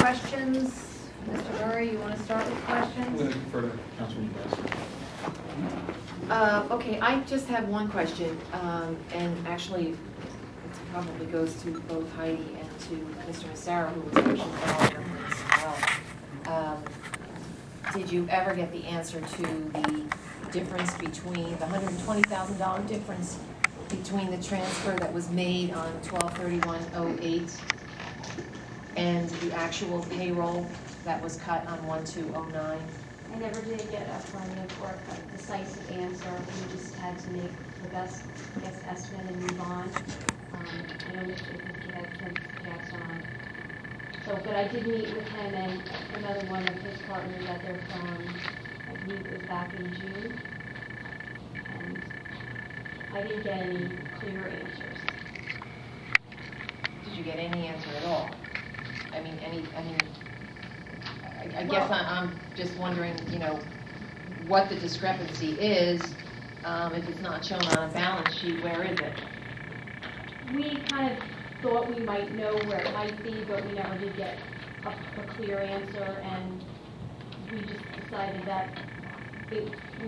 questions? Mr. Murray, you want to start with questions? I'm going to defer to Councilman Bass. Okay, I just have one question, and actually it probably goes to both Heidi and to Mr. Massaro, who was actually involved in this as well. Did you ever get the answer to the difference between the $120,000 difference between the transfer that was made on 12/31/08 and the actual payroll that was cut on 1/2/09? I never did get a affirmative or a decisive answer. We just had to make the best estimate and move on. I know Mr. Hickey had some checks on. So, but I did meet with him and another one of his partners at their firm. I believe it was back in June. And I didn't get any clear answers. Did you get any answer at all? I guess I'm just wondering, you know, what the discrepancy is. If it's not shown on a balance sheet, where is it? We kind of thought we might know where it might be, but we never did get a clear answer, and we just decided that we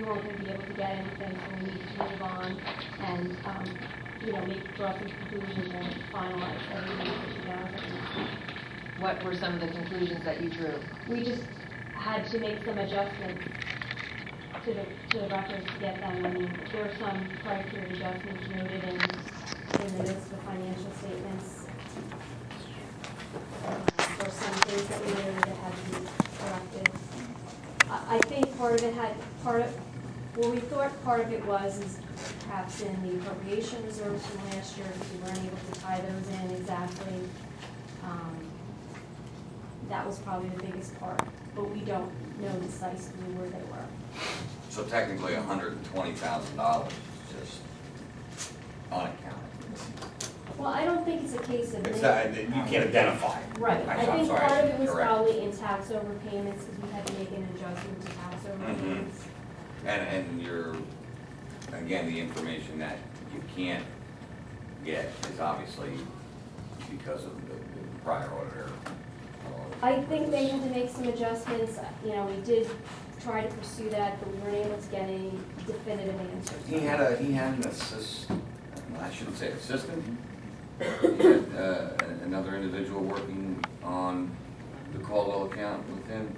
weren't going to be able to get anything, so we needed to move on and, you know, draw some conclusions and finalize everything together. What were some of the conclusions that you drew? We just had to make some adjustments to the records to get them. I mean, there were some prior period adjustments noted in the list of financial statements. There were some things that we noted that had to be corrected. I think we thought part of it was perhaps in the appropriation reserves from last year, because we weren't able to tie those in exactly. That was probably the biggest part, but we don't know decisively where they were. So technically $120,000 is just unaccounted. Well, I don't think it's a case of... It's that, you can't identify it. Right. I think sorry, part of it was correct. probably in tax overpayments, because we had to make an adjustment to tax overpayments. And you're, again, the information that you can't get is obviously because of the prior auditor. I think they had to make some adjustments. You know, we did try to pursue that, but we weren't able to get any definitive answers. He had an assistant, I shouldn't say assistant. He had another individual working on the Caldwell account with him.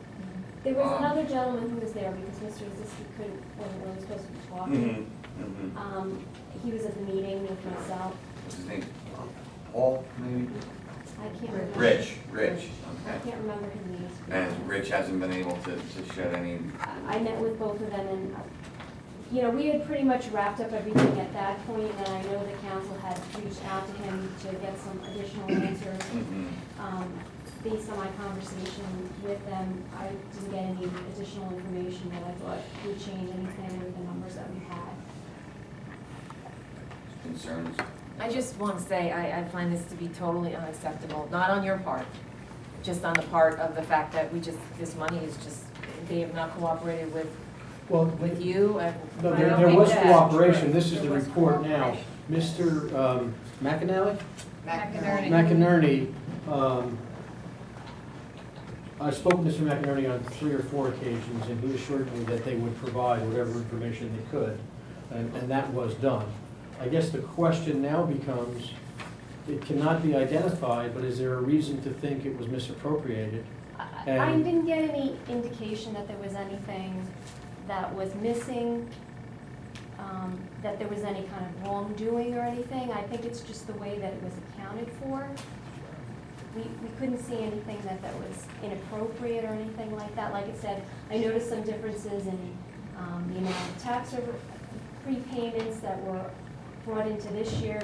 There was another gentleman who was there because Mr. Ziski couldn't, when we were supposed to be talking. He was at the meeting with myself. What's his name? Paul, maybe? I can't remember. Rich. I Okay. can't remember his name. And Rich hasn't been able to shed any. I met with both of them, and you know, we had pretty much wrapped up everything at that point, and I know the council had reached out to him to get some additional answers. Based on my conversation with them, I didn't get any additional information that I thought would change anything with the numbers that we had. Concerns? I just want to say I find this to be totally unacceptable, not on your part, just on the part of the fact that this money is just, they have not cooperated with you. No, there was cooperation. This is the report now. Mr. McInerney, I spoke with Mr. McInerney on 3 or 4 occasions, and he assured me that they would provide whatever information they could, and that was done. I guess the question now becomes, it cannot be identified, but is there a reason to think it was misappropriated? I didn't get any indication that there was anything that was missing, that there was any kind of wrongdoing or anything. I think it's just the way that it was accounted for. We couldn't see anything that was inappropriate or anything like that. Like I said, I noticed some differences in the amount of tax prepayments that were brought into this year.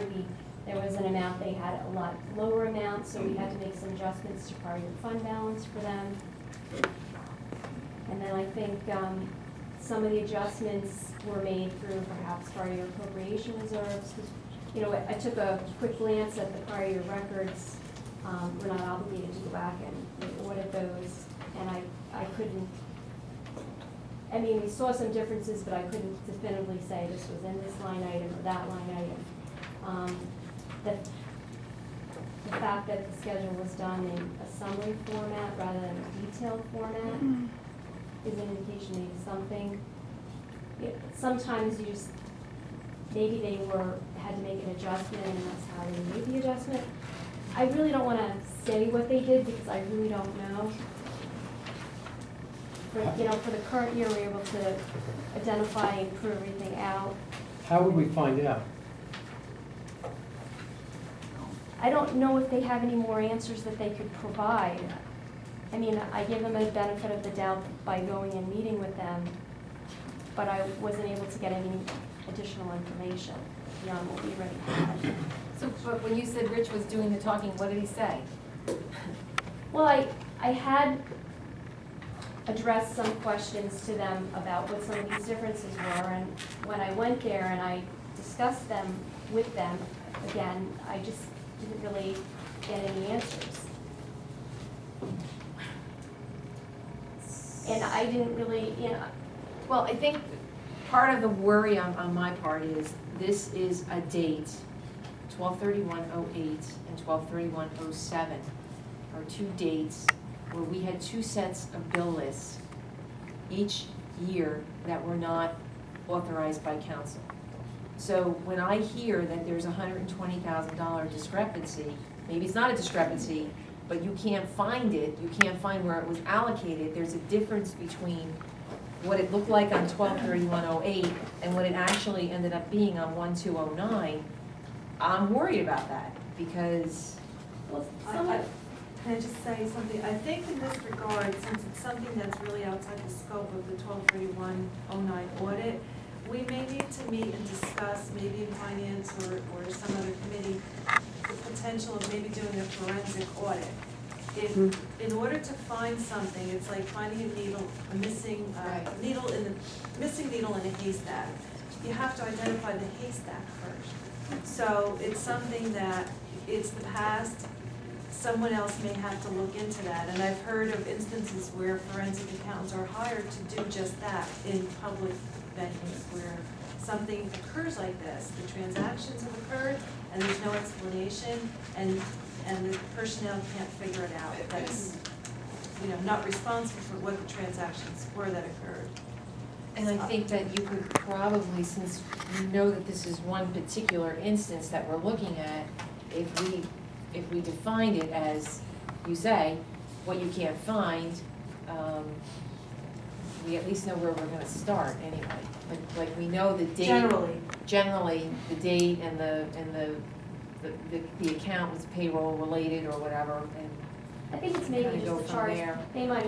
There was an amount, they had a lot lower amount, so we had to make some adjustments to prior year fund balance for them. And then I think some of the adjustments were made through perhaps prior year appropriation reserves. You know, I took a quick glance at the prior year records. We're not obligated to go back and audit those, and I couldn't, I mean, we saw some differences, but I couldn't definitively say this was in this line item or that line item. the fact that the schedule was done in a summary format rather than a detailed format is an indication maybe something. Sometimes you just, maybe they had to make an adjustment and that's how they made the adjustment. I really don't want to say what they did because I really don't know. But, for the current year, we're able to identify and prove everything out. How would we find out? I don't know if they have any more answers that they could provide. I mean, I give them a benefit of the doubt by going and meeting with them, but I wasn't able to get any additional information beyond what we already had. So, but when you said Rich was doing the talking, what did he say? Well, I had addressed some questions to them about what some of these differences were, and when I went there and I discussed them with them, again, I just didn't really get any answers. And I didn't really, Well, I think part of the worry on my part is this is a date, 12/31/08 and 12/31/07 are two dates where we had two sets of bill lists each year that were not authorized by council. So when I hear that there's a $120,000 discrepancy, maybe it's not a discrepancy, but you can't find it, you can't find where it was allocated, there's a difference between what it looked like on 12/31/08 and what it actually ended up being on 1/2/09, I'm worried about that because. well, Can I just say something? I think in this regard, since it's something that's really outside the scope of the 12/31/09 audit, we may need to meet and discuss, maybe in finance or some other committee, the potential of maybe doing a forensic audit. If, in order to find something, it's like finding a missing needle in a haystack. You have to identify the haystack first. So it's something that, it's the past, someone else may have to look into that. And I've heard of instances where forensic accountants are hired to do just that in public venues where something occurs like this. The transactions have occurred and there's no explanation and the personnel can't figure it out. That's, not responsible for what the transactions were that occurred. And I think that you could probably, since you know that this is one particular instance that we're looking at, if we defined it as, you say, what you can't find, we at least know where we're gonna start anyway. Like we know the date. Generally, the date and the account was payroll related or whatever, and I think it's maybe Kinda go just the from charge, there. they might